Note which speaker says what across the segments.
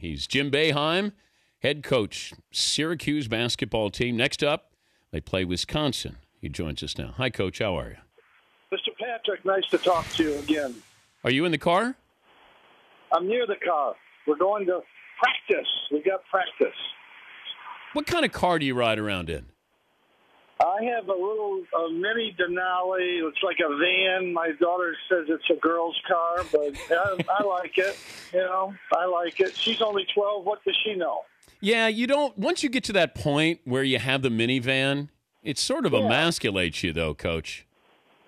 Speaker 1: He's Jim Boeheim, head coach, Syracuse basketball team. Next up, they play Wisconsin. He joins us now. Hi, Coach. How are you?
Speaker 2: Mr. Patrick, nice to talk to you again.
Speaker 1: Are you in the car?
Speaker 2: I'm near the car. We're going to practice. We got practice.
Speaker 1: What kind of car do you ride around in?
Speaker 2: I have a mini Denali. It's like a van. My daughter says it's a girl's car, but I like it. I like it. She's only 12. What does she know? Yeah,
Speaker 1: you don't. Once you get to that point where you have the minivan, it sort of emasculates you, though, Coach.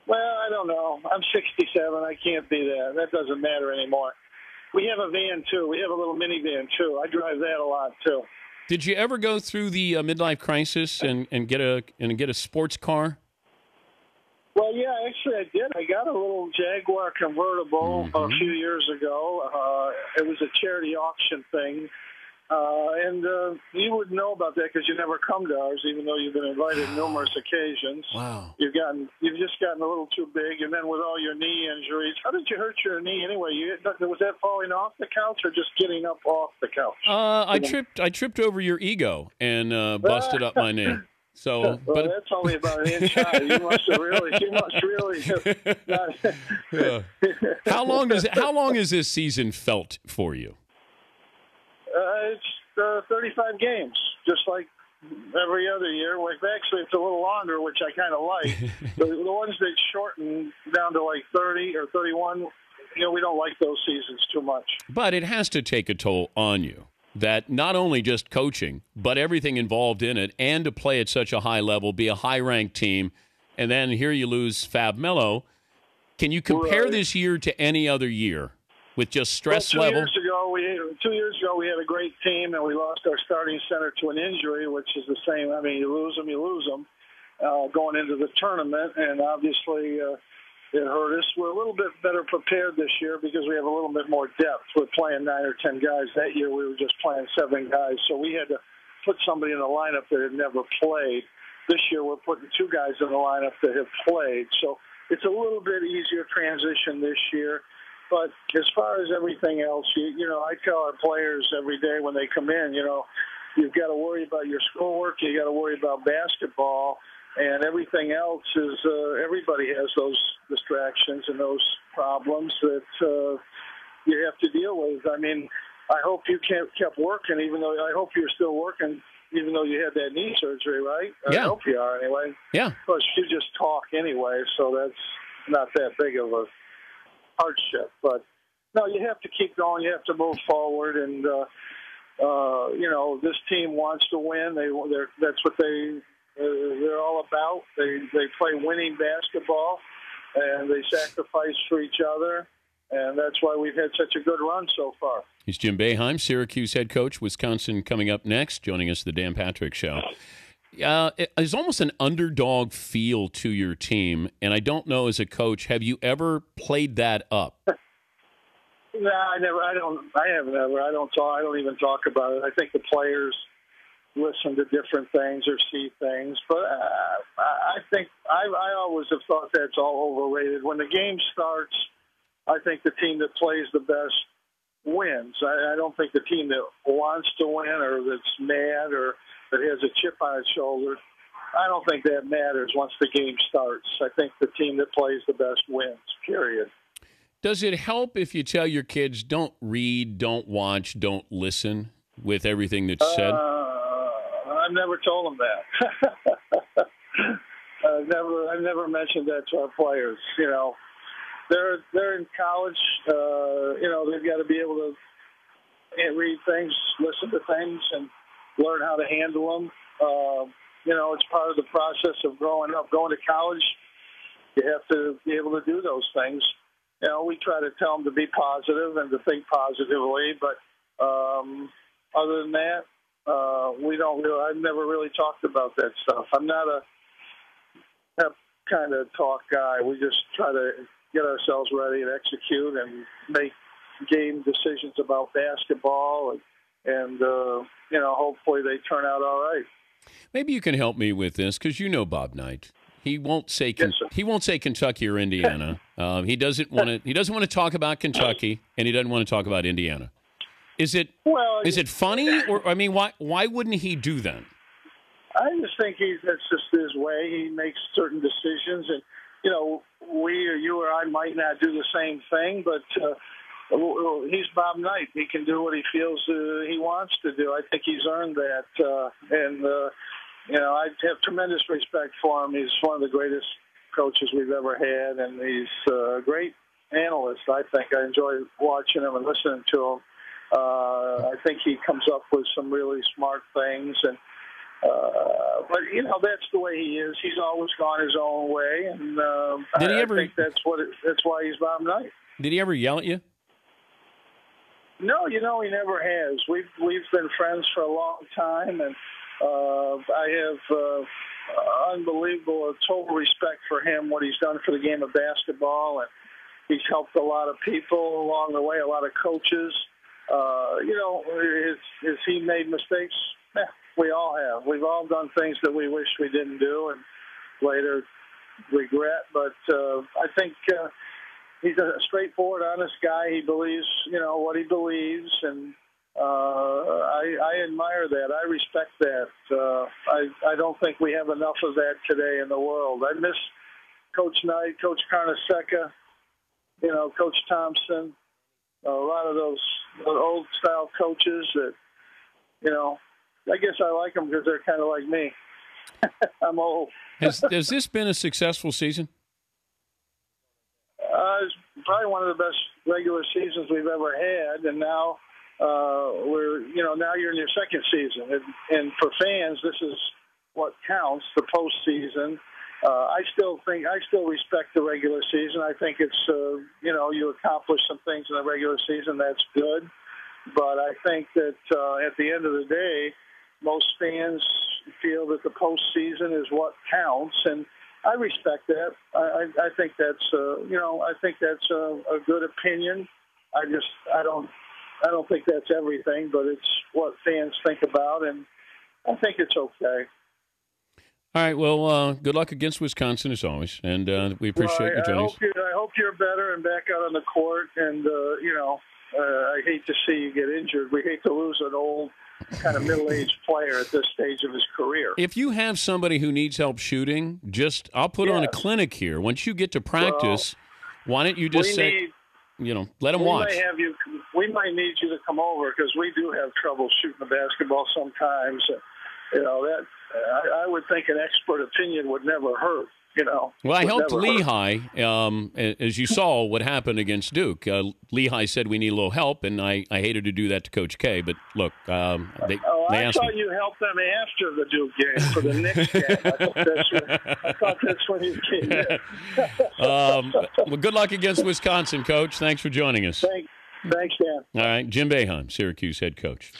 Speaker 2: Well, I don't know. I'm 67. I can't be that. That doesn't matter anymore. We have a van, too. We have a little minivan, too. I drive that a lot, too.
Speaker 1: Did you ever go through the midlife crisis and get a sports car?
Speaker 2: Well, yeah, actually I did. I got a little Jaguar convertible a few years ago. It was a charity auction thing. And you wouldn't know about that because you never come to ours, even though you've been invited numerous occasions.
Speaker 1: Wow.
Speaker 2: You've just gotten a little too big, and then with all your knee injuries, how did you hurt your knee anyway? Was that falling off the couch or just getting up off the couch?
Speaker 1: I tripped over your ego and busted up my knee. So,
Speaker 2: well, that's only about an inch high. You must really.
Speaker 1: How long has this season felt for you?
Speaker 2: It's 35 games, just like every other year. Actually, it's a little longer, which I kind of like. the ones that shorten down to like 30 or 31, we don't like those seasons too much.
Speaker 1: But it has to take a toll on you. That not only just coaching, but everything involved in it, and to play at such a high level, be a high-ranked team, and then here you lose Fab Melo. Can you compare this year to any other year with just stress level?
Speaker 2: 2 years ago, we had a great team, and we lost our starting center to an injury, which is the same. I mean, you lose them, going into the tournament, and obviously it hurt us. We're a little bit better prepared this year because we have a little bit more depth. We're playing 9 or 10 guys. That year, we were just playing 7 guys, so we had to put somebody in the lineup that had never played. This year, we're putting 2 guys in the lineup that have played, so it's a little bit easier transition this year. But as far as everything else, I tell our players every day when they come in, you've got to worry about your schoolwork, you got to worry about basketball, and everything else is everybody has those distractions and those problems that you have to deal with. I mean, I hope you kept working, I hope you're still working, even though you had that knee surgery, right?
Speaker 1: Yeah.
Speaker 2: I hope you are anyway.
Speaker 1: Yeah.
Speaker 2: Plus, you just talk anyway, so that's not that big of a hardship, but no, you have to keep going. You have to move forward, and this team wants to win. That's what they're all about. They play winning basketball, and they sacrifice for each other, and that's why we've had such a good run so far.
Speaker 1: He's Jim Boeheim, Syracuse head coach. Wisconsin coming up next, joining us the Dan Patrick Show. There's almost an underdog feel to your team, and I don't know, as a coach, have you ever played that up?
Speaker 2: No, I never. I haven't ever. I don't even talk about it. I think the players listen to different things or see things, but I think I always have thought that's all overrated. When the game starts, I think the team that plays the best wins. I don't think the team that wants to win or that's mad or that has a chip on its shoulder, I don't think that matters once the game starts. I think the team that plays the best wins, period.
Speaker 1: Does it help if you tell your kids don't read, don't watch, don't listen with everything that's said?
Speaker 2: I've never told them that. I've never mentioned that to our players. They're in college. They've got to be able to read things, listen to things, and learn how to handle them. It's part of the process of growing up. Going to college, you have to be able to do those things. We try to tell them to be positive and to think positively, but other than that, I've never really talked about that stuff. I'm not a kind of talk guy. We just try to get ourselves ready and execute and make game decisions about basketball and hopefully they turn out all right.
Speaker 1: Maybe you can help me with this because you know Bob Knight. He won't say Kentucky or Indiana. He doesn't want to talk about Kentucky, and he doesn't want to talk about Indiana. Is it funny, or I mean, why wouldn't he do that?
Speaker 2: I just think that's just his way. He makes certain decisions, and we or you or I might not do the same thing, but he's Bob Knight. He can do what he feels he wants to do. I think he's earned that, and I have tremendous respect for him. He's one of the greatest coaches we've ever had, and he's a great analyst. I think I enjoy watching him and listening to him. I think he comes up with some really smart things, and but that's the way he is. He's always gone his own way, and I think that's why he's Bob Knight.
Speaker 1: Did he ever yell at you?
Speaker 2: No, he never has. We've been friends for a long time, and I have unbelievable, total respect for him, what he's done for the game of basketball, and he's helped a lot of people along the way, a lot of coaches. Has he made mistakes? Yeah, we all have. We've all done things that we wish we didn't do and later regret. But I think he's a straightforward, honest guy. He believes, what he believes, and I admire that. I respect that. I don't think we have enough of that today in the world. I miss Coach Knight, Coach Carnesecca, Coach Thompson, a lot of those old-style coaches that, I guess I like them because they're kind of like me. I'm old.
Speaker 1: Has this been a successful season?
Speaker 2: It's probably one of the best regular seasons we've ever had, and now now you're in your second season, and for fans, this is what counts, the postseason. I still respect the regular season. I think it's you accomplish some things in the regular season, that's good, but I think that at the end of the day, most fans feel that the postseason is what counts, and I respect that. I think that's a good opinion. I don't think that's everything, but it's what fans think about, and I think it's okay.
Speaker 1: All right. Well, good luck against Wisconsin as always, and we appreciate you joining us.
Speaker 2: I hope you're better and back out on the court. And I hate to see you get injured. We hate to lose an old, kind of middle-aged player at this stage of his career.
Speaker 1: If you have somebody who needs help shooting, I'll put on a clinic here. Once you get to practice, why don't you just let them watch?
Speaker 2: We might need you to come over because we do have trouble shooting the basketball sometimes. I would think an expert opinion would never hurt.
Speaker 1: Well, I helped Lehigh, as you saw what happened against Duke. Lehigh said we need a little help, and I hated to do that to Coach K. But look, they asked me.
Speaker 2: You helped them after the Duke game for the Knicks game. I thought that's when you came in.
Speaker 1: Well, good luck against Wisconsin, Coach. Thanks for joining us.
Speaker 2: Thanks, Dan.
Speaker 1: All right, Jim Boeheim, Syracuse head coach.